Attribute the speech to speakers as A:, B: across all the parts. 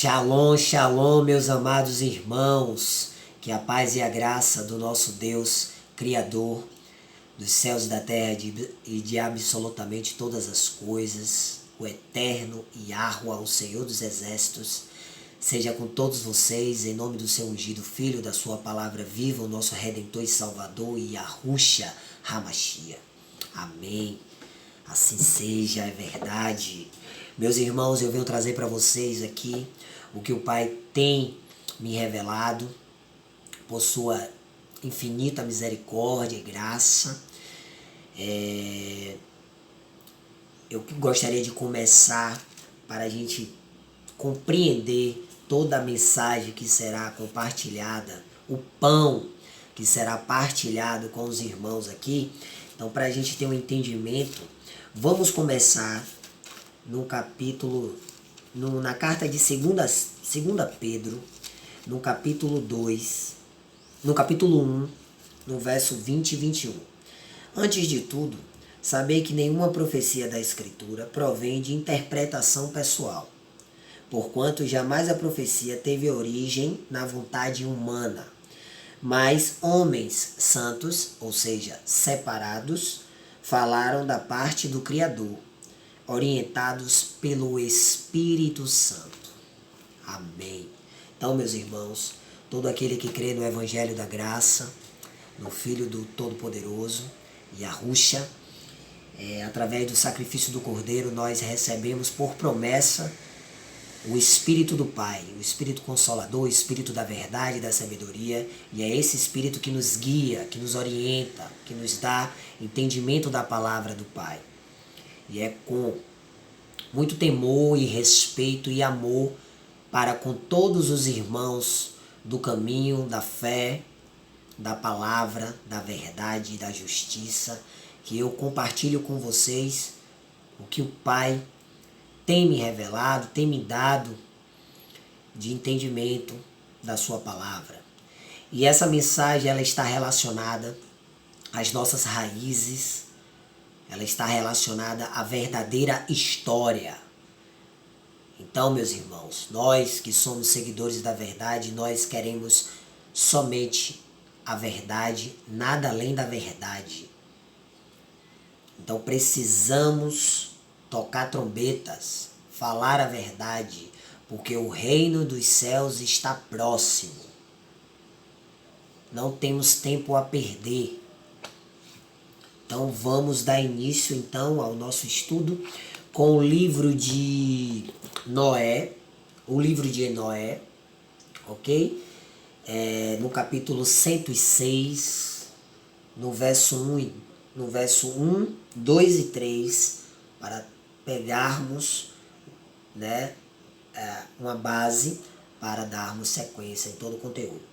A: Shalom, shalom, meus amados irmãos. Que a paz e a graça do nosso Deus, Criador dos céus e da terra e de absolutamente todas as coisas, o eterno Yahweh, o Senhor dos exércitos, seja com todos vocês, em nome do seu ungido Filho, da sua palavra viva, o nosso Redentor e Salvador, Yahushua HaMashiach. Amém. Assim seja, é verdade. Meus irmãos, eu venho trazer para vocês aqui o que o Pai tem me revelado por sua infinita misericórdia e graça. Eu gostaria de começar para a gente compreender toda a mensagem que será compartilhada, o pão que será partilhado com os irmãos aqui. Então, para a gente ter um entendimento, vamos começar no capítulo, na carta de 2 Pedro, no capítulo 2, no capítulo 1, no verso 20 e 21. Antes de tudo, sabei que nenhuma profecia da Escritura provém de interpretação pessoal, porquanto jamais a profecia teve origem na vontade humana, mas homens santos, ou seja, separados, falaram da parte do Criador, orientados pelo Espírito Santo. Amém. Então, meus irmãos, todo aquele que crê no Evangelho da Graça, no Filho do Todo-Poderoso, Yahushua, através do sacrifício do Cordeiro, nós recebemos por promessa o Espírito do Pai, o Espírito Consolador, o Espírito da verdade e da sabedoria, e é esse Espírito que nos guia, que nos orienta, que nos dá entendimento da palavra do Pai. E é com muito temor e respeito e amor para com todos os irmãos do caminho, da fé, da palavra, da verdade e da justiça, que eu compartilho com vocês o que o Pai tem me revelado, tem me dado de entendimento da sua palavra. E essa mensagem, ela está relacionada às nossas raízes, ela está relacionada à verdadeira história. Então, meus irmãos, nós que somos seguidores da verdade, nós queremos somente a verdade, nada além da verdade. Então precisamos tocar trombetas, falar a verdade, porque o reino dos céus está próximo. Não temos tempo a perder. Então vamos dar início então ao nosso estudo com o livro de Noé, ok? No capítulo 106, no verso 1, 2 e 3, para pegarmos, uma base para darmos sequência em todo o conteúdo.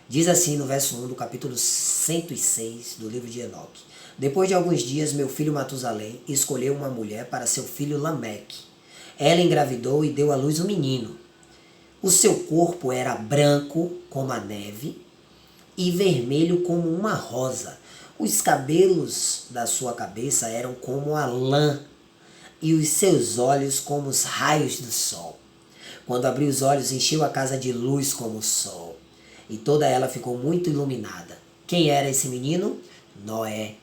A: Diz assim no verso 1 do capítulo 106 do livro de Enoque: Depois de alguns dias, meu filho Matusalém escolheu uma mulher para seu filho Lameque. Ela engravidou e deu à luz um menino. O seu corpo era branco como a neve e vermelho como uma rosa. Os cabelos da sua cabeça eram como a lã e os seus olhos como os raios do sol. Quando abriu os olhos, encheu a casa de luz como o sol, e toda ela ficou muito iluminada. Quem era esse menino? Noé,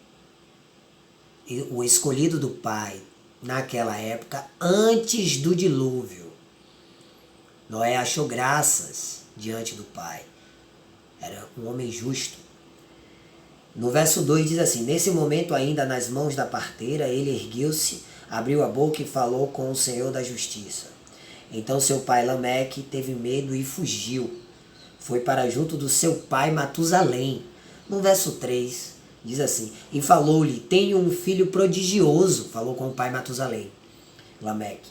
A: o escolhido do Pai naquela época, antes do dilúvio. Noé achou graças diante do Pai. Era um homem justo. No verso 2 diz assim: Nesse momento, ainda nas mãos da parteira, ele ergueu-se, abriu a boca e falou com o Senhor da Justiça. Então seu pai Lameque teve medo e fugiu. Foi para junto do seu pai Matusalém. No verso 3 diz assim: E falou-lhe: Tenho um filho prodigioso. Falou com o pai Matusalém, Lameque.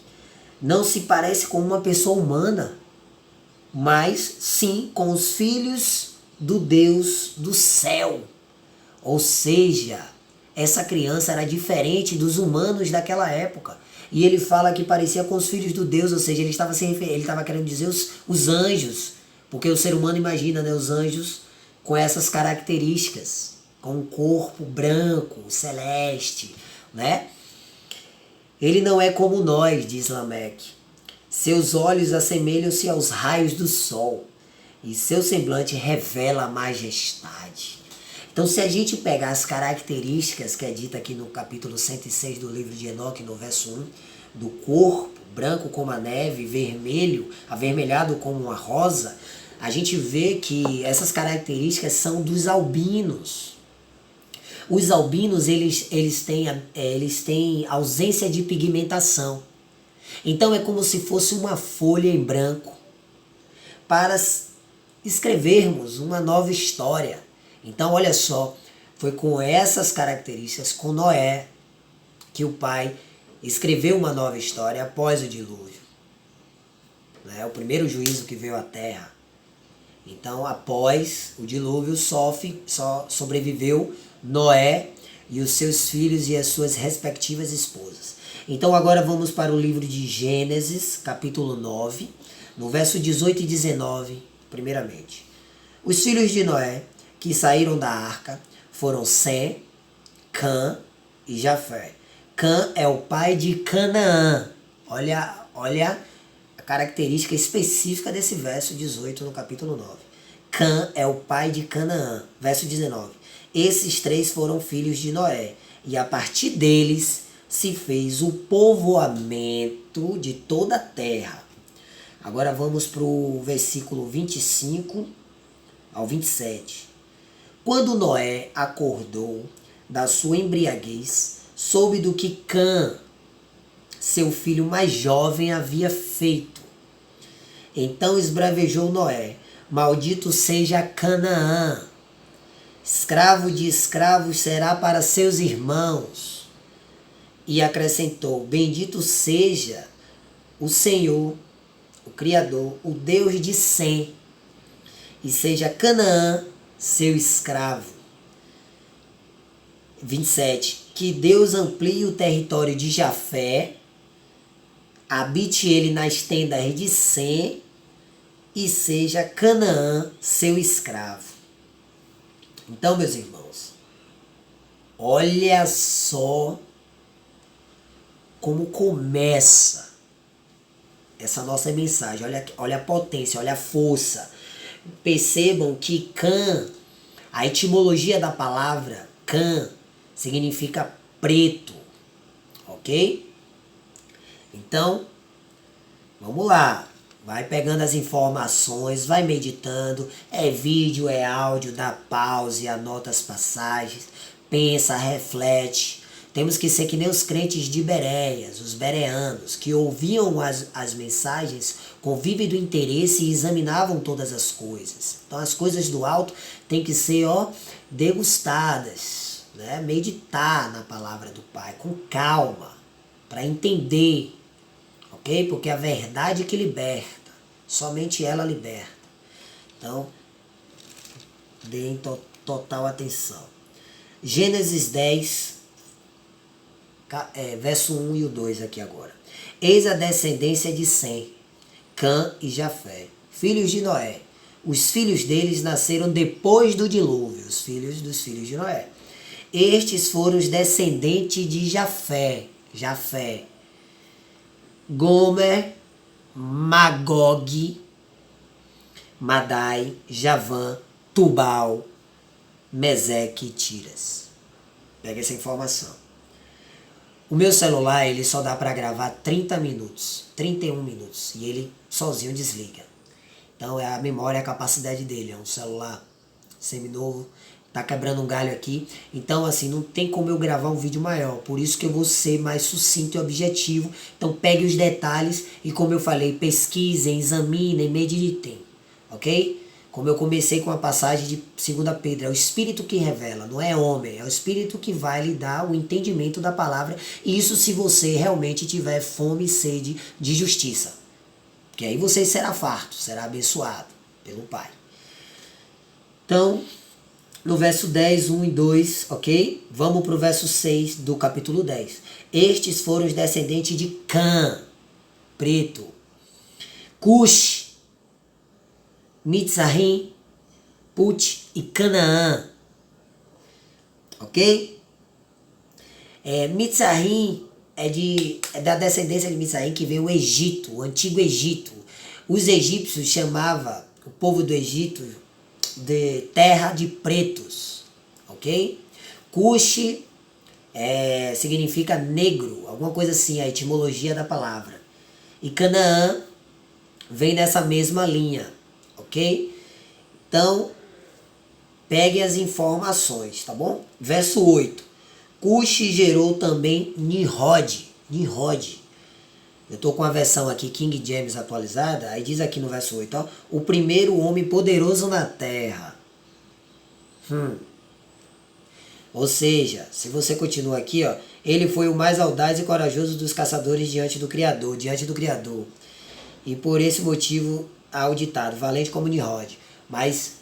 A: Não se parece com uma pessoa humana, mas sim com os filhos do Deus do céu. Ou seja, essa criança era diferente dos humanos daquela época. E ele fala que parecia com os filhos do Deus, ou seja, ele estava querendo dizer os anjos, porque o ser humano imagina, os anjos com essas características, com um corpo branco, celeste, Ele não é como nós, diz Lameque. Seus olhos assemelham-se aos raios do sol, e seu semblante revela a majestade. Então, se a gente pegar as características que é dita aqui no capítulo 106 do livro de Enoque, no verso 1, do corpo, branco como a neve, vermelho, avermelhado como uma rosa, a gente vê que essas características são dos albinos. Os albinos, eles têm ausência de pigmentação. Então é como se fosse uma folha em branco para escrevermos uma nova história. Então olha só, foi com essas características, com Noé, que o Pai escreveu uma nova história após o dilúvio. O primeiro juízo que veio à terra. Então, após o dilúvio, só sobreviveu Noé e os seus filhos e as suas respectivas esposas. Então, agora vamos para o livro de Gênesis, capítulo 9, no verso 18 e 19, primeiramente. Os filhos de Noé, que saíram da arca, foram Sem, Cã e Jafé. Cã é o pai de Canaã. Olha a característica específica desse verso 18 no capítulo 9. Cã é o pai de Canaã. Verso 19. Esses três foram filhos de Noé, e a partir deles se fez o povoamento de toda a terra. Agora vamos para o versículo 25 ao 27. Quando Noé acordou da sua embriaguez, soube do que Cã, seu filho mais jovem, havia feito. Então esbravejou Noé: maldito seja Canaã, escravo de escravos será para seus irmãos. E acrescentou: bendito seja o Senhor, o Criador, o Deus de Sem, e seja Canaã seu escravo. 27. Que Deus amplie o território de Jafé, habite ele nas tendas de Sem, e seja Canaã seu escravo. Então, meus irmãos, olha só como começa essa nossa mensagem. Olha a potência, olha a força. Percebam que Cã, a etimologia da palavra Cã, significa preto, ok? Então, vamos lá. Vai pegando as informações, vai meditando. É vídeo, é áudio, dá pause, anota as passagens, pensa, reflete. Temos que ser que nem os crentes de Bereias, os bereanos, que ouviam as mensagens com vívido interesse e examinavam todas as coisas. Então as coisas do alto têm que ser degustadas, meditar na palavra do Pai com calma, para entender, ok? Porque a verdade que liberta, somente ela liberta. Então, deem total atenção. Gênesis 10, verso 1 e o 2 aqui agora. Eis a descendência de Sem, Cã e Jafé, filhos de Noé. Os filhos deles nasceram depois do dilúvio, os filhos dos filhos de Noé. Estes foram os descendentes de Jafé, Gomer, Magog, Madai, Javã, Tubal, Meseque e Tiras. Pega essa informação. O meu celular, ele só dá para gravar 30 minutos, 31 minutos, e ele sozinho desliga. Então é a memória, a capacidade dele. É um celular seminovo, tá quebrando um galho aqui. Então assim, não tem como eu gravar um vídeo maior. Por isso que eu vou ser mais sucinto e objetivo. Então pegue os detalhes e, como eu falei, pesquisem, examinem, meditem. Ok? Como eu comecei com a passagem de 2 Pedro, é o Espírito que revela, não é homem, é o Espírito que vai lhe dar o entendimento da palavra. Isso se você realmente tiver fome e sede de justiça. Porque aí você será farto, será abençoado pelo Pai. Então, no verso 10, 1 e 2, ok? Vamos para o verso 6 do capítulo 10. Estes foram os descendentes de Cã, preto, Cush, Mitzrayim, Put e Canaã. Ok? Mitzrayim é da descendência de Misaim que veio o Egito, o antigo Egito. Os egípcios chamavam o povo do Egito de terra de pretos, ok? Cuxi significa negro, alguma coisa assim, a etimologia da palavra. E Canaã vem nessa mesma linha, ok? Então, peguem as informações, tá bom? Verso 8. Cuxi gerou também Nimrod. Eu estou com a versão aqui King James atualizada, aí diz aqui no verso 8, ó, o primeiro homem poderoso na terra. Ou seja, se você continua aqui, ó, ele foi o mais audaz e corajoso dos caçadores diante do Criador. E por esse motivo há o ditado, valente como Nimrod. Mas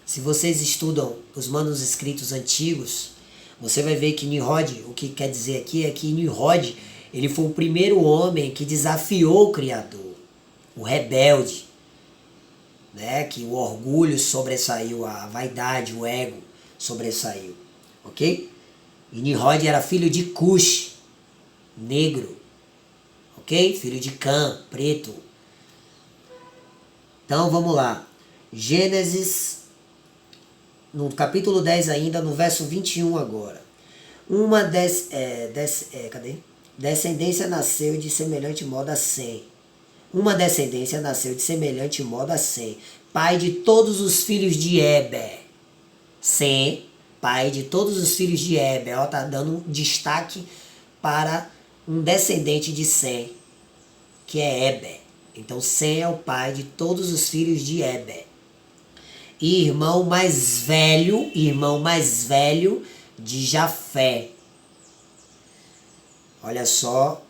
A: se vocês estudam os manuscritos antigos, você vai ver que Nimrod, o que quer dizer aqui é que Nimrod, ele foi o primeiro homem que desafiou o Criador, o rebelde, né? Que o orgulho sobressaiu, a vaidade, o ego sobressaiu, ok? E Nimrod era filho de Cush, negro, ok? Filho de Cã, preto. Então vamos lá, Gênesis, no capítulo 10 ainda, no verso 21 agora. Descendência nasceu de semelhante modo a Sem. Uma descendência nasceu de semelhante modo a Sem, pai de todos os filhos de Eber. Sem, pai de todos os filhos de Eber. Ó, tá dando um destaque para um descendente de Sem, que é Eber. Então Sem é o pai de todos os filhos de Eber. E irmão mais velho de Jafé. Olha só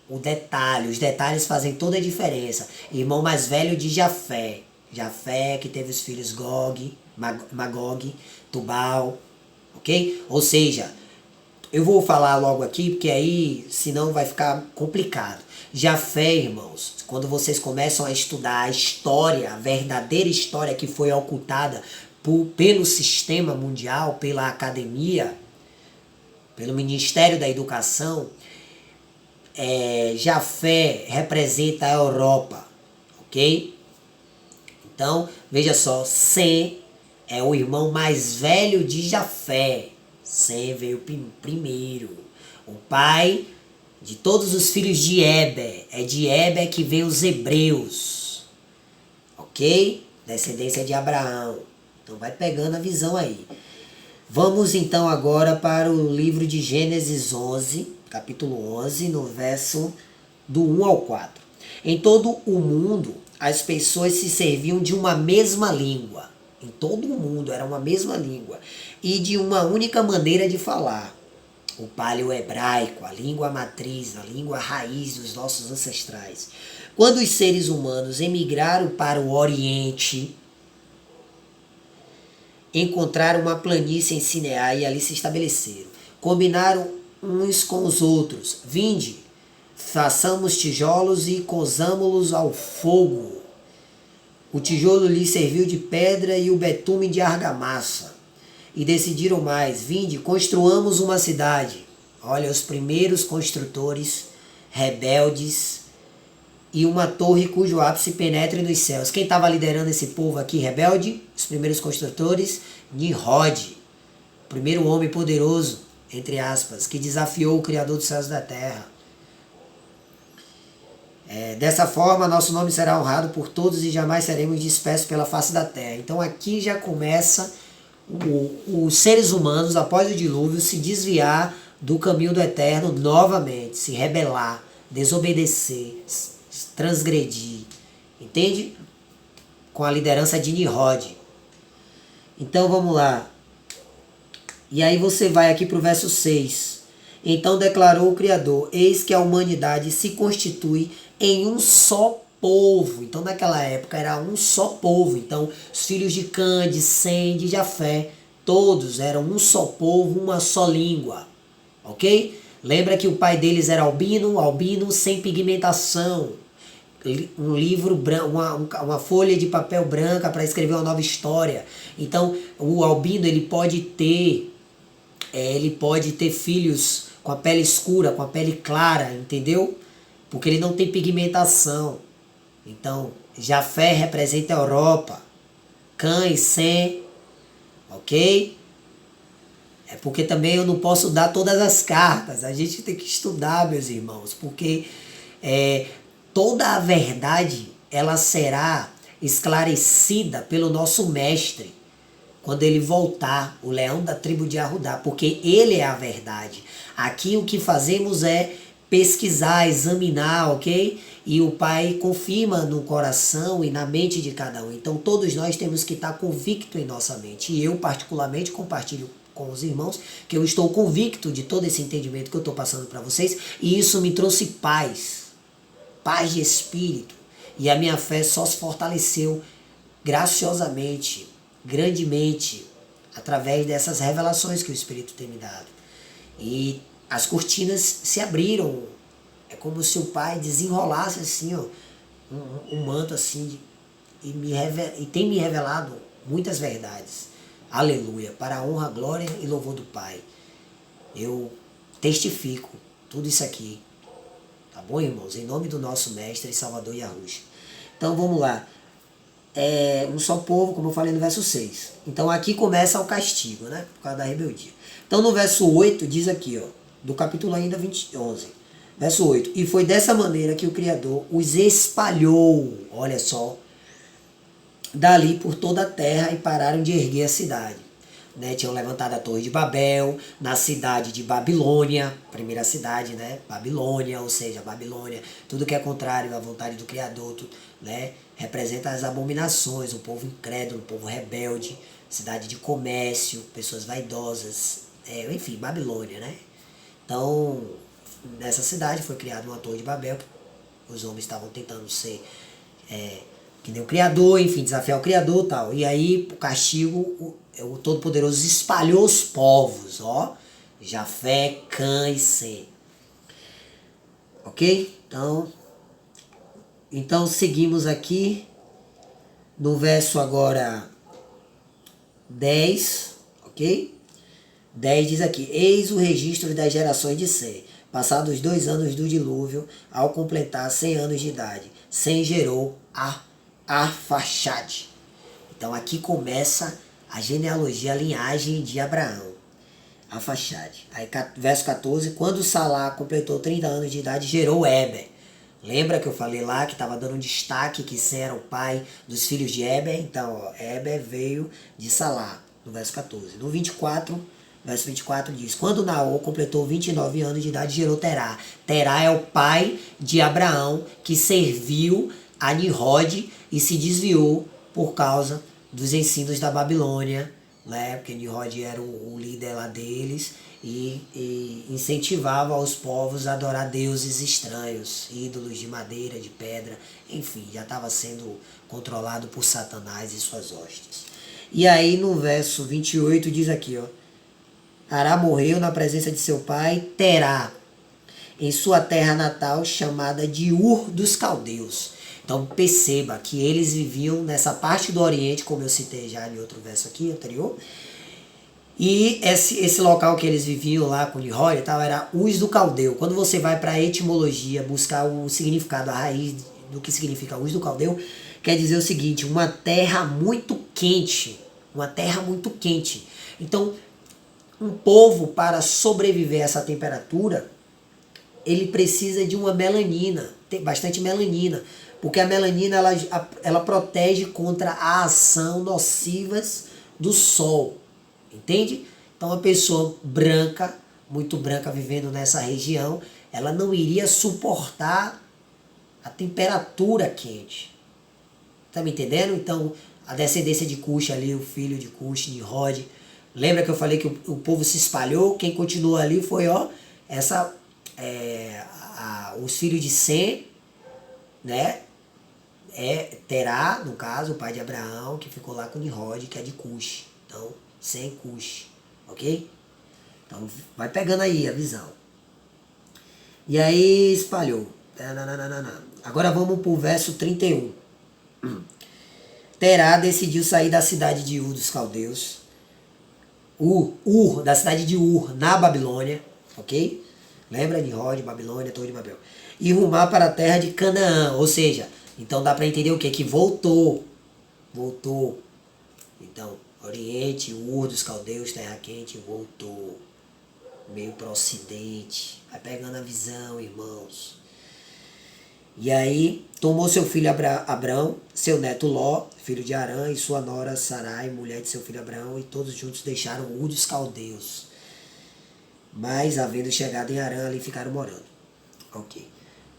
A: o detalhe, os detalhes fazem toda a diferença. Irmão mais velho de Jafé. Jafé que teve os filhos Gog, Magog, Tubal, ok? Ou seja, eu vou falar logo aqui, porque aí senão vai ficar complicado. Jafé, irmãos, quando vocês começam a estudar a história, a verdadeira história que foi ocultada pelo sistema mundial, pela academia, pelo Ministério da Educação, Jafé representa a Europa, ok? Então, veja só, Sem é o irmão mais velho de Jafé. Sem veio primeiro. O pai de todos os filhos de Eber. É de Eber que veio os hebreus, ok? Descendência de Abraão. Então vai pegando a visão aí. Vamos então agora para o livro de Gênesis 11, capítulo 11, no verso do 1 ao 4. Em todo o mundo, as pessoas se serviam de uma mesma língua. Em todo o mundo era uma mesma língua. E de uma única maneira de falar. O paleo-hebraico, a língua matriz, a língua raiz dos nossos ancestrais. Quando os seres humanos emigraram para o Oriente, encontraram uma planície em Sineá e ali se estabeleceram. Combinaram uns com os outros. Vinde, façamos tijolos e cozamo-los ao fogo. O tijolo lhes serviu de pedra e o betume de argamassa. E decidiram mais, vinde, construamos uma cidade. Olha, os primeiros construtores rebeldes e uma torre cujo ápice penetre nos céus. Quem estava liderando esse povo aqui rebelde? Os primeiros construtores, Nimrod, o primeiro homem poderoso, entre aspas, que desafiou o Criador dos céus e da terra. Dessa forma, nosso nome será honrado por todos e jamais seremos dispersos pela face da terra. Então aqui já começa os seres humanos, após o dilúvio, se desviar do caminho do eterno novamente, se rebelar, desobedecer, transgredir, entende? Com a liderança de Nimrod. Então vamos lá. E aí você vai aqui para o verso 6. Então declarou o Criador, eis que a humanidade se constitui em um só povo. Então naquela época era um só povo. Então os filhos de Cã, de Sem, de Jafé, todos eram um só povo, uma só língua. Ok? Lembra que o pai deles era albino sem pigmentação. Um livro branco, uma folha de papel branca para escrever uma nova história. Então o albino ele pode ter filhos com a pele escura, com a pele clara, entendeu? Porque ele não tem pigmentação. Então, Jafé representa a Europa. Cã e Sem, ok? É porque também eu não posso dar todas as cartas. A gente tem que estudar, meus irmãos, porque toda a verdade ela será esclarecida pelo nosso mestre quando ele voltar, o leão da tribo de Arudá, porque ele é a verdade. Aqui o que fazemos é pesquisar, examinar, ok? E o Pai confirma no coração e na mente de cada um. Então todos nós temos que estar convicto em nossa mente. E eu particularmente compartilho com os irmãos que eu estou convicto de todo esse entendimento que eu estou passando para vocês. E isso me trouxe paz, paz de espírito. E a minha fé só se fortaleceu graciosamente, grandemente, através dessas revelações que o Espírito tem me dado. E as cortinas se abriram. É como se o Pai desenrolasse assim, ó, um manto assim, e tem me revelado muitas verdades. Aleluia, para a honra, glória e louvor do Pai. Eu testifico tudo isso aqui. Tá bom, irmãos? Em nome do nosso Mestre e Salvador Yahushua. Então vamos lá. Um só povo, como eu falei no verso 6. Então aqui começa o castigo, né? Por causa da rebeldia. Então no verso 8 diz aqui, ó, do capítulo ainda 11. Verso 8. E foi dessa maneira que o Criador os espalhou, olha só, dali por toda a terra e pararam de erguer a cidade. Né? Tinham levantado a Torre de Babel, na cidade de Babilônia, primeira cidade, né? Babilônia, ou seja, Babilônia, tudo que é contrário à vontade do Criador, né? Representa as abominações, o povo incrédulo, o povo rebelde, cidade de comércio, pessoas vaidosas, enfim, Babilônia, né? Então, nessa cidade foi criada uma Torre de Babel, os homens estavam tentando ser que nem o Criador, enfim, desafiar o Criador e tal. E aí, o castigo, o Todo-Poderoso espalhou os povos, ó. Jafé, Cã e Sem. Ok? Então seguimos aqui no verso agora 10, ok? 10 diz aqui: eis o registro das gerações de Sem. Passados 2 anos do dilúvio, ao completar 100 anos de idade, Sem gerou Arfaxade. Então aqui começa a genealogia, a linhagem de Abraão. Arfaxade. Aí verso 14, quando Salá completou 30 anos de idade, gerou Eber. Lembra que eu falei lá que estava dando um destaque que Sem era o pai dos filhos de Eber? Então, ó, Eber veio de Salá, no verso 14. No 24, verso 24 diz: quando Naor completou 29 anos de idade, gerou Terá. Terá é o pai de Abraão, que serviu a Nimrod e se desviou por causa dos ensinos da Babilônia, né? Porque Nimrod era o líder lá deles e incentivava os povos a adorar deuses estranhos, ídolos de madeira, de pedra, enfim, já estava sendo controlado por Satanás e suas hostes. E aí no verso 28 diz aqui, ó: Ará morreu na presença de seu pai, Terá, em sua terra natal, chamada de Ur dos Caldeus. Então perceba que eles viviam nessa parte do Oriente, como eu citei já em outro verso aqui anterior. E esse local que eles viviam lá com Nimrod e tal era Uz do Caldeu. Quando você vai para a etimologia buscar o significado, a raiz do que significa Uz do Caldeu, quer dizer o seguinte: uma terra muito quente. Uma terra muito quente. Então, um povo, para sobreviver a essa temperatura, ele precisa de uma melanina, tem bastante melanina, porque a melanina ela protege contra a ação nocivas do sol, entende? Então uma pessoa branca, muito branca, vivendo nessa região, ela não iria suportar a temperatura quente. Tá me entendendo? Então a descendência de Cush ali, o filho de Cush, Nimrod, lembra que eu falei que o povo se espalhou? Quem continuou ali foi, ó, os filhos de Sem, né? Terá, no caso, o pai de Abraão, que ficou lá com Nimrod, que é de Cush. Então, Sem Cush, ok? Então, vai pegando aí a visão. E aí, espalhou. Agora vamos para o verso 31. Terá decidiu sair da cidade de Ur dos Caldeus, da cidade de Ur, na Babilônia, ok? Lembra? Nimrod, Babilônia, Torre de Babel. E rumar para a terra de Canaã. Ou seja, então dá para entender o quê? Que voltou. Voltou. Então, Oriente, Ur dos Caldeus, Terra Quente, voltou. Meio para o Ocidente. Vai pegando a visão, irmãos. E aí, tomou seu filho Abrão, seu neto Ló, filho de Arã, e sua nora Sarai, mulher de seu filho Abraão, e todos juntos deixaram Ur dos Caldeus. Mas, havendo chegado em Arã, ali ficaram morando. Ok.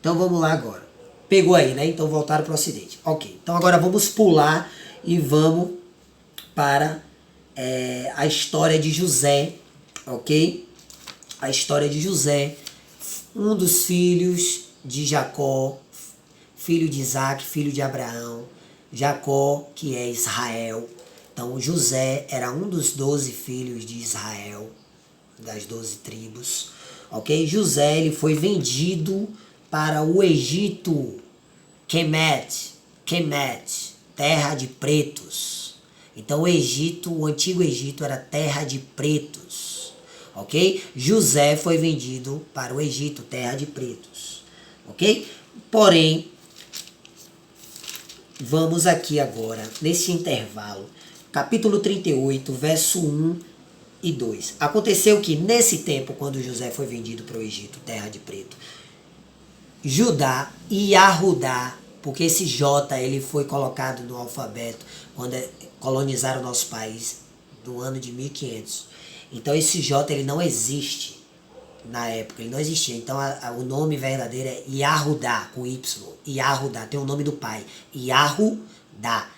A: Então, vamos lá agora. Pegou aí, né? Então, voltaram para o Ocidente. Ok. Então, agora vamos pular e vamos para a história de José. Ok? A história de José, um dos filhos de Jacó, filho de Isaac, filho de Abraão, Jacó, que é Israel. Então, José era um dos 12 filhos de Israel, das 12 tribos. Ok? José, ele foi vendido para o Egito, Kemet, terra de pretos. Então, o Egito, o antigo Egito, era terra de pretos. Ok? José foi vendido para o Egito, terra de pretos. Ok? Porém, vamos aqui agora, nesse intervalo, capítulo 38, verso 1 e 2. Aconteceu que nesse tempo, quando José foi vendido para o Egito, terra de preto, Judá e Yahudá, porque esse J ele foi colocado no alfabeto quando colonizaram o nosso país no ano de 1500. Então esse J ele não existe na época, ele não existia. Então o nome verdadeiro é Yahudá, com Y. Yahudá, tem o nome do pai. Yahudá.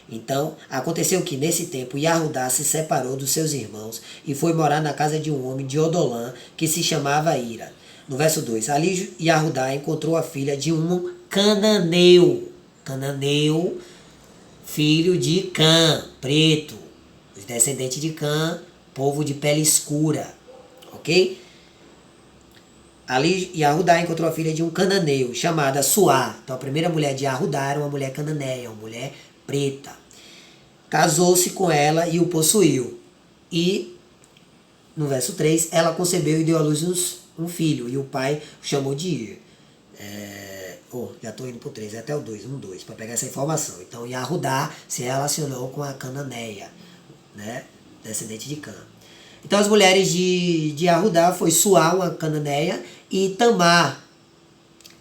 A: Então, aconteceu que nesse tempo Yahudá se separou dos seus irmãos e foi morar na casa de um homem de Odolã que se chamava Ira. No verso 2, ali Yahudá encontrou a filha de um cananeu. Cananeu, filho de Cã, preto. Os descendentes de Cã, povo de pele escura. Ok? Ali Yahudá encontrou a filha de um cananeu, chamada Suá. Então a primeira mulher de Yahudá era uma mulher cananeia, uma mulher preta. Casou-se com ela e o possuiu. E, no verso 3, ela concebeu e deu à luz um filho. E o pai o chamou de Ir. Já estou indo para o 3, até o 2, 2, para pegar essa informação. Então Yahudá se relacionou com a cananeia, né? Descendente de Cã. Então as mulheres de Yahudá foi Suá, uma cananeia, e Tamar,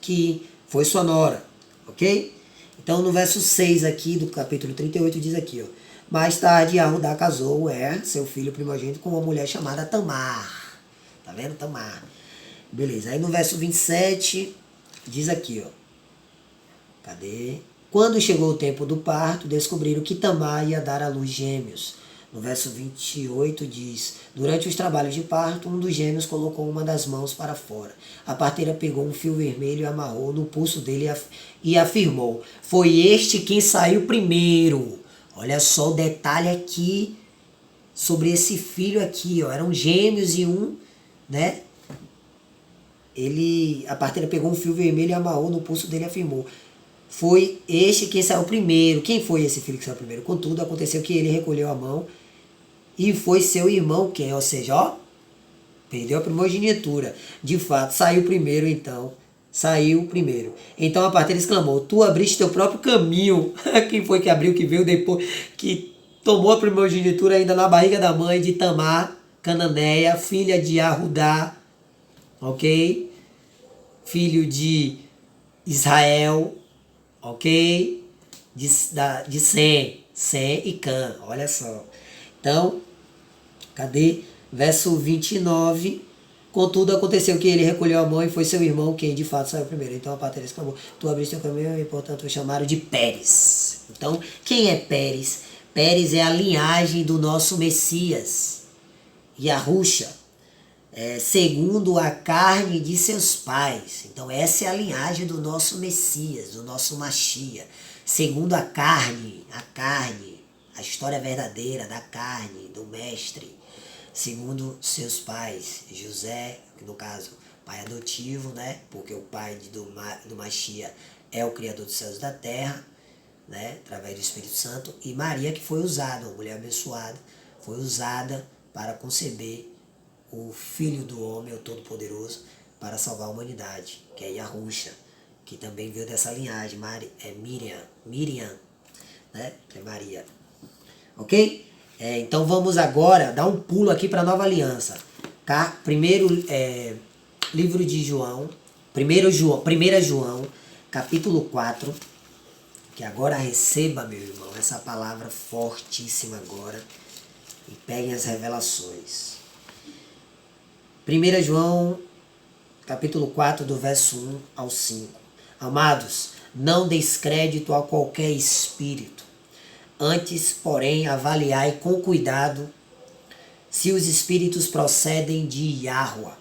A: que foi sua nora. Ok? Então no verso 6 aqui do capítulo 38 diz aqui, ó. Mais tarde Yahudá casou seu filho primogênito, com uma mulher chamada Tamar. Tá vendo? Tamar. Beleza. Aí no verso 27 diz aqui, ó. Cadê? Quando chegou o tempo do parto, descobriram que Tamar ia dar à luz gêmeos. No verso 28 diz, durante os trabalhos de parto, um dos gêmeos colocou uma das mãos para fora. A parteira pegou um fio vermelho e amarrou no pulso dele e afirmou, foi este quem saiu primeiro. Olha só o detalhe aqui sobre esse filho aqui, ó. Eram gêmeos e um, né? A parteira pegou um fio vermelho e amarrou no pulso dele e afirmou, foi este quem saiu primeiro. Quem foi esse filho que saiu primeiro? Contudo, aconteceu que ele recolheu a mão e foi seu irmão quem? Ou seja, ó, perdeu a primogenitura. De fato, saiu primeiro então. Saiu primeiro. Então a parteira exclamou, tu abriste teu próprio caminho. Quem foi que abriu, que veio depois, que tomou a primogenitura ainda na barriga da mãe de Tamar, cananeia, filha de Yahudá, ok? Filho de Israel, ok? De Sem e Cã, olha só. Então, cadê? Verso 29. Contudo, aconteceu que ele recolheu a mão e foi seu irmão quem de fato saiu primeiro. Então a parteira exclamou, tu abriste o caminho e portanto o chamaram de Pérez. Então, quem é Pérez? Pérez é a linhagem do nosso Messias, Yahusha, segundo a carne de seus pais. Então essa é a linhagem do nosso Messias, do nosso Machia, segundo a carne, a história verdadeira da carne, do mestre, segundo seus pais. José, que no caso, pai adotivo, né? Porque o pai do Machia é o Criador dos céus e da terra, né? Através do Espírito Santo. E Maria, que foi usada, uma mulher abençoada, foi usada para conceber o Filho do Homem, o Todo-Poderoso, para salvar a humanidade, que é Yahusha, que também veio dessa linhagem, Miriam, né? Que é Maria. Ok? Então vamos agora dar um pulo aqui para a Nova Aliança. Primeiro livro de João, 1 João, capítulo 4, que agora receba, meu irmão, essa palavra fortíssima agora, e peguem as revelações. 1 João, capítulo 4, do verso 1 ao 5. Amados, não deis crédito a qualquer espírito. Antes, porém, avaliai com cuidado se os espíritos procedem de Yahweh,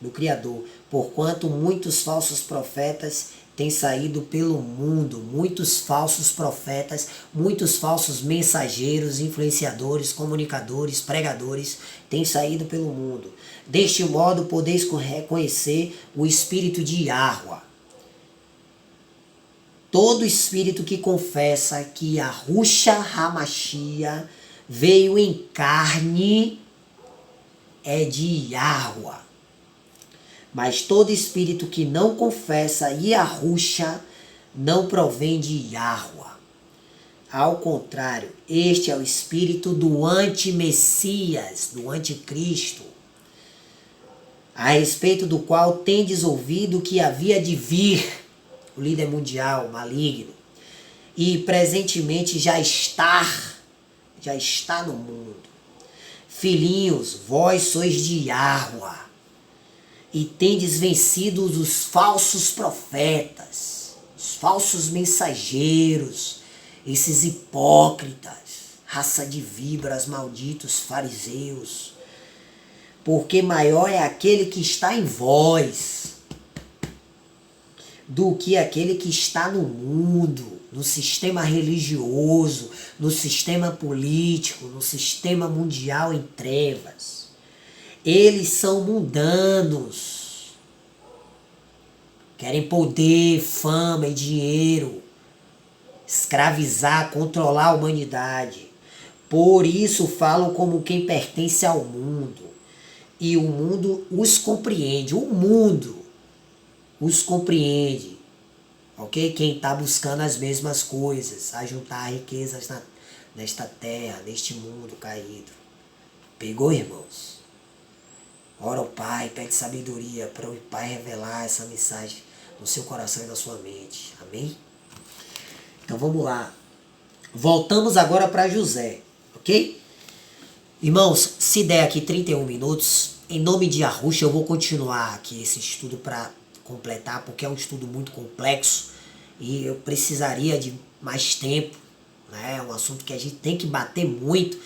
A: do Criador, porquanto muitos falsos profetas têm saído pelo mundo, muitos falsos profetas, muitos falsos mensageiros, influenciadores, comunicadores, pregadores têm saído pelo mundo. Deste modo, podeis reconhecer o espírito de Yahweh. Todo espírito que confessa que Yahusha HaMashiach veio em carne é de Yahweh. Mas todo espírito que não confessa Yahusha não provém de Yahweh. Ao contrário, este é o espírito do anti-Messias, do anticristo, a respeito do qual tendes ouvido que havia de vir o líder mundial maligno, e presentemente já está no mundo. Filhinhos, vós sois de Yahweh, e tendes vencido os falsos profetas, os falsos mensageiros, esses hipócritas, raça de víboras, malditos fariseus, porque maior é aquele que está em vós do que aquele que está no mundo, no sistema religioso, no sistema político, no sistema mundial em trevas. Eles são mundanos, querem poder, fama e dinheiro, escravizar, controlar a humanidade. Por isso falam como quem pertence ao mundo, e o mundo os compreende. O mundo os compreende, ok? Quem está buscando as mesmas coisas, a juntar riquezas nesta terra, neste mundo caído. Pegou, irmãos? Ora ao Pai, pede sabedoria para o Pai revelar essa mensagem no seu coração e na sua mente. Amém? Então vamos lá. Voltamos agora para José, ok? Irmãos, se der aqui 31 minutos, em nome de Yahusha eu vou continuar aqui esse estudo para completar, porque é um estudo muito complexo e eu precisaria de mais tempo, né? É um assunto que a gente tem que bater muito,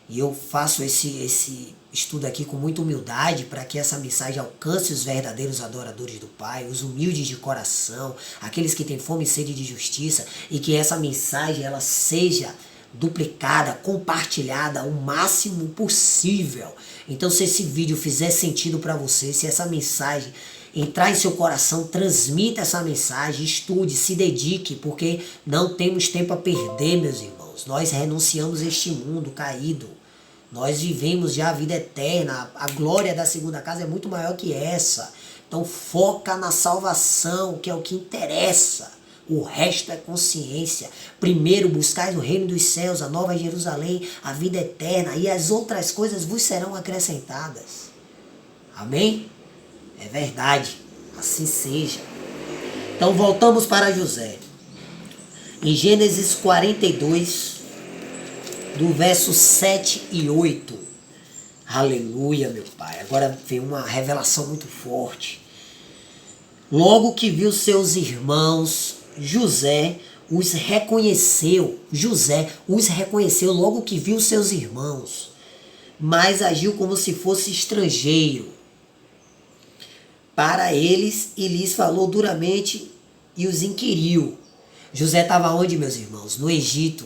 A: e eu faço esse estudo aqui com muita humildade para que essa mensagem alcance os verdadeiros adoradores do Pai, os humildes de coração, aqueles que têm fome e sede de justiça, e que essa mensagem ela seja duplicada, compartilhada o máximo possível. Então, se esse vídeo fizer sentido para você, se essa mensagem entrar em seu coração, transmita essa mensagem, estude, se dedique, porque não temos tempo a perder, meus irmãos. Nós renunciamos a este mundo caído. Nós vivemos já a vida eterna. A glória da segunda casa é muito maior que essa. Então foca na salvação, que é o que interessa. O resto é consciência. Primeiro buscai o reino dos céus, a nova Jerusalém, a vida eterna, e as outras coisas vos serão acrescentadas. Amém? É verdade, assim seja. Então voltamos para José. Em Gênesis 42, do verso 7 e 8. Aleluia, meu Pai. Agora vem uma revelação muito forte. Logo que viu seus irmãos, José os reconheceu. José os reconheceu logo que viu seus irmãos, mas agiu como se fosse estrangeiro para eles e lhes falou duramente e os inquiriu. José estava onde, meus irmãos? No Egito,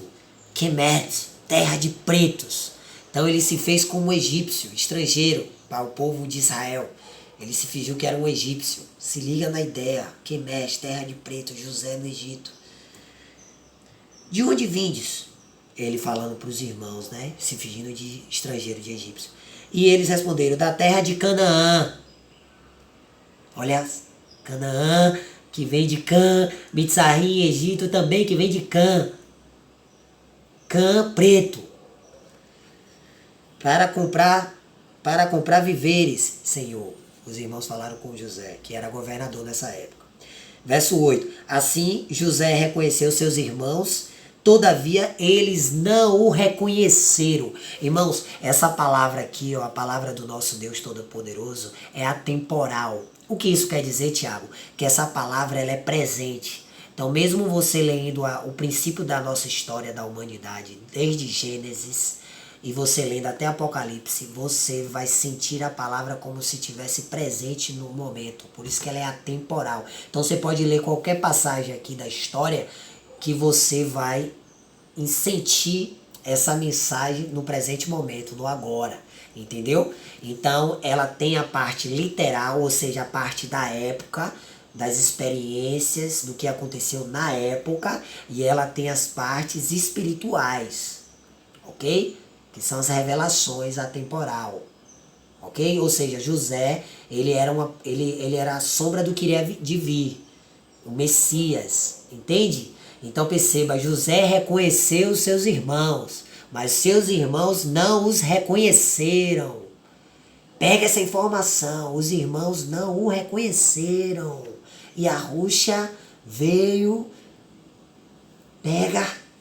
A: Kemet, terra de pretos. Então ele se fez como um egípcio, estrangeiro, para o povo de Israel. Ele se fingiu que era um egípcio. Se liga na ideia. Kemet, terra de pretos, José no Egito. De onde vindes? Ele falando para os irmãos, né? Se fingindo de estrangeiro, de egípcio. E eles responderam, da terra de Canaã. Olha, Canaã, que vem de Cã, Mitzrayim, Egito também, que vem de Cã. Cã preto. Para comprar víveres, Senhor. Os irmãos falaram com José, que era governador nessa época. Verso 8. Assim José reconheceu seus irmãos, todavia eles não o reconheceram. Irmãos, essa palavra aqui, ó, a palavra do nosso Deus Todo-Poderoso, é atemporal. O que isso quer dizer, Tiago? Que essa palavra ela é presente. Então, mesmo você lendo o princípio da nossa história da humanidade, desde Gênesis, e você lendo até Apocalipse, você vai sentir a palavra como se estivesse presente no momento. Por isso que ela é atemporal. Então você pode ler qualquer passagem aqui da história que você vai sentir essa mensagem no presente momento, no agora. Entendeu? Então ela tem a parte literal, ou seja, a parte da época, das experiências, do que aconteceu na época, e ela tem as partes espirituais. Ok? Que são as revelações atemporal, ok? Ou seja, José, ele era a sombra do que iria de vir, o Messias, entende? Então perceba, José reconheceu os seus irmãos, mas seus irmãos não os reconheceram. Pega essa informação, os irmãos não o reconheceram. E a Rússia veio, pega